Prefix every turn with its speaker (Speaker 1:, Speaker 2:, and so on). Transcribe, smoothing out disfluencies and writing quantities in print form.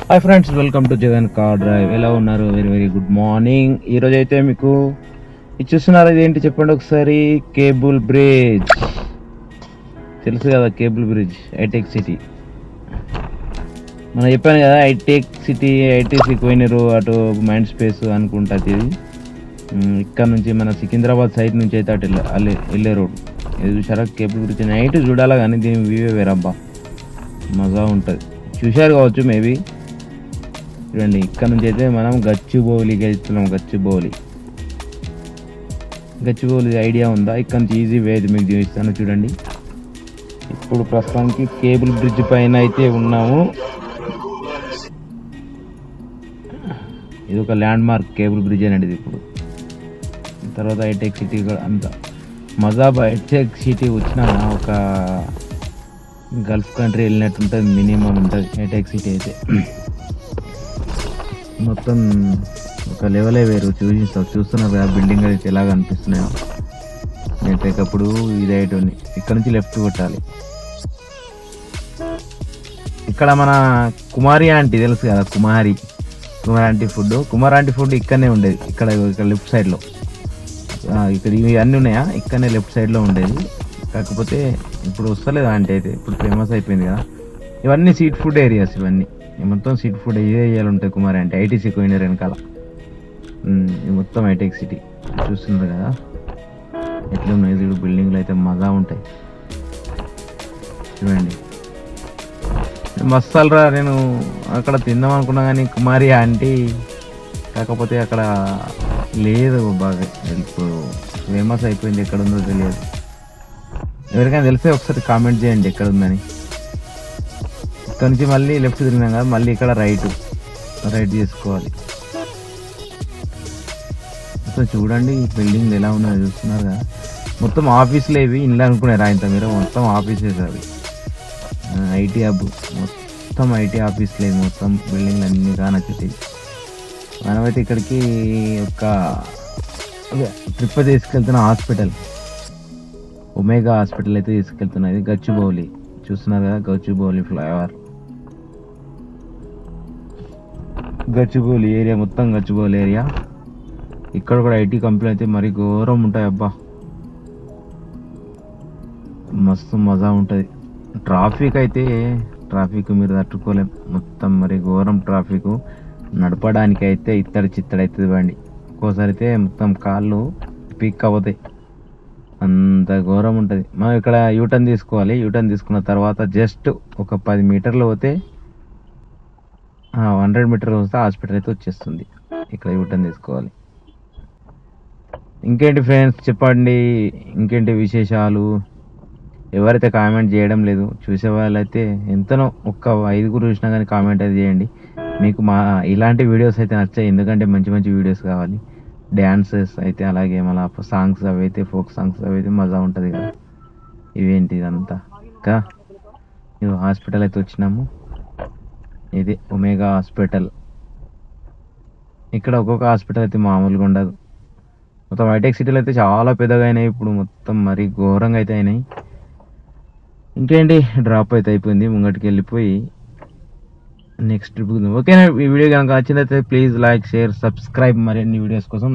Speaker 1: Hi friends, welcome to Jagan car drive. ఎలా ఉన్నారు? Very very good morning. ఈరోజు అయితే మీకు ఇది చూస్తున్నారు, ఇదేంటి చెప్పండి ఒకసారి. కేబుల్ బ్రిడ్జ్ తెలుసు కదా, కేబుల్ బ్రిడ్జ్ హైటెక్ సిటీ. మనం చెప్పాను కదా, హైటెక్ సిటీ ఐటీసీకి పోయినారు, అటు మైండ్ స్పేస్ అనుకుంటుంది ఇది. ఇక్కడ నుంచి మన సికింద్రాబాద్ సైడ్ నుంచి అయితే అటు వెళ్ళే రోడ్ ఇది చూసారా. కేబుల్ బ్రిడ్జ్ నైట్ చూడాలా, కానీ దీని వ్యూ వేరబ్బా, మజా ఉంటుంది. చూశారు కావచ్చు మేబీ. చూడండి, ఇక్కడ నుంచి అయితే మనం గచ్చిబౌలికి వెళ్తున్నాం. గచ్చిబౌలి ఐడియా ఉందా? ఇక్కడ నుంచి ఈజీ వే మీకు చూపిస్తాను చూడండి. ఇప్పుడు ప్రస్తుతానికి కేబుల్ బ్రిడ్జ్ పైన అయితే ఉన్నాము. ఇది ఒక ల్యాండ్ మార్క్ కేబుల్ బ్రిడ్జ్ అనేది. ఇప్పుడు తర్వాత హైటెక్ సిటీ అంతా మజాబ్. హైటెక్ సిటీ వచ్చిన ఒక గల్ఫ్ కంట్రీ వెళ్ళినట్టు ఉంటుంది, మినిమం ఉంటుంది హైటెక్ సిటీ అయితే. మొత్తం ఒక లెవెలే వేరు. చూస్తున్నారు కదా బిల్డింగ్ అయితే ఎలాగ అనిపిస్తున్నాయో. నేను ఎక్కప్పుడు ఇది అయ్యేటోని. ఇక్కడ నుంచి లెఫ్ట్ కొట్టాలి. ఇక్కడ మన కుమారి ఆంటీ తెలుసు కదా, కుమారి ఆంటీ ఫుడ్ ఇక్కడనే ఉండేది. ఇక్కడ లెఫ్ట్ సైడ్లో. ఇక్కడ ఇవి అన్నీ ఉన్నాయా, ఇక్కడనే లెఫ్ట్ సైడ్లో ఉండేది. కాకపోతే ఇప్పుడు వస్తలేదు ఆంటీ అయితే, ఇప్పుడు ఫేమస్ అయిపోయింది కదా. ఇవన్నీ సీట్ ఫుడ్ ఏరియాస్, ఇవన్నీ మొత్తం సీట్ ఫుడ్ ఏరియాలు ఉంటాయి. కుమారి అంటే ఐటీసీ పోయినారు వెనకాల. మొత్తం హైటెక్ సిటీ చూస్తున్నారు కదా ఎట్లున్నాయి. చూడు బిల్డింగ్లు అయితే మజా ఉంటాయి చూడండి. మస్తాలరా, నేను అక్కడ తిందాం అనుకున్నా కానీ కుమారి ఆంటీ కాకపోతే అక్కడ లేదు. బాగా ఇప్పుడు ఫేమస్ అయిపోయింది. ఎక్కడ ఉందో తెలియదు. ఎవరికైనా తెలిస్తే ఒకసారి కామెంట్ చేయండి ఎక్కడ ఉందని. ఇక్కడ నుంచి మళ్ళీ లెఫ్ట్ తిరిగినాం కదా, మళ్ళీ ఇక్కడ రైట్ చేసుకోవాలి. అసలు చూడండి బిల్డింగ్ ఎలా ఉన్నాయో చూస్తున్నారు కదా. మొత్తం ఆఫీసులు ఇవి, ఇల్లు అనుకున్నారు ఆయన మీరు. మొత్తం ఆఫీసెస్ అవి, ఐటీ హబ్. మొత్తం ఐటీ ఆఫీసులు ఇవి. మొత్తం బిల్డింగ్లు అన్నీ కానొచ్చేవి. మనమైతే ఇక్కడికి ఒక ట్రిప్ తీసుకెళ్తున్న హాస్పిటల్, ఒమేగా హాస్పిటల్ అయితే తీసుకెళ్తున్నా. ఇది గచ్చిబౌలి చూస్తున్నారు కదా, గచ్చిబౌలి ఫ్లైఓవర్. గచ్చిబౌలి ఏరియా మొత్తం గచ్చిబౌలి ఏరియా. ఇక్కడ కూడా ఐటీ కంపెనీ అయితే మరి ఘోరం ఉంటాయి అబ్బా, మస్తు మజా ఉంటుంది. ట్రాఫిక్ మీరు తట్టుకోలేం. మొత్తం మరి ఘోరం ట్రాఫిక్. నడపడానికి అయితే ఇత్తడి చిత్తడి అవుతుంది బండి. ఒక్కోసారి అయితే మొత్తం కాళ్ళు పీక్ అవుతాయి, అంత ఘోరం ఉంటుంది. మనం ఇక్కడ యూటర్న్ తీసుకోవాలి. యూటర్న్ తీసుకున్న తర్వాత జస్ట్ ఒక 10 మీటర్లు పోతే 100 మీటర్లు వస్తే హాస్పిటల్ అయితే వచ్చేస్తుంది. ఇక్కడ యూటర్న్ తీసుకోవాలి. ఇంకేంటి ఫ్రెండ్స్ చెప్పండి, ఇంకేంటి విశేషాలు? ఎవరైతే కామెంట్ చేయడం లేదు, చూసే వాళ్ళైతే ఎంతనో ఒక్క 5 చూసినా కానీ కామెంట్ అయితే చేయండి. మీకు మా ఇలాంటి వీడియోస్ అయితే నచ్చాయి, ఎందుకంటే మంచి మంచి వీడియోస్ కావాలి. డ్యాన్సెస్ అయితే అలాగే మళ్ళీ సాంగ్స్ అవి అయితే, ఫోక్ సాంగ్స్ అవి అయితే మజా ఉంటుంది కదా. ఇవేంటి ఇదంతా ఇంకా హాస్పిటల్ అయితే వచ్చినాము. ఇది ఒమేగా హాస్పిటల్. ఇక్కడ ఒక్కొక్క హాస్పిటల్ అయితే మామూలుగా ఉండదు. మొత్తం హైటెక్ సిటీలో అయితే చాలా పెద్దగా అయినాయి ఇప్పుడు, మొత్తం మరీ ఘోరంగా అయితే అయినాయి. ఇంకేంటి, డ్రాప్ అయితే అయిపోయింది. ముంగటికి వెళ్ళిపోయి నెక్స్ట్ ట్రిప్. ఓకేనా? ఈ వీడియో కనుక నచ్చిందైతే ప్లీజ్ లైక్, షేర్, సబ్స్క్రైబ్ మరిన్ని వీడియోస్ కోసం.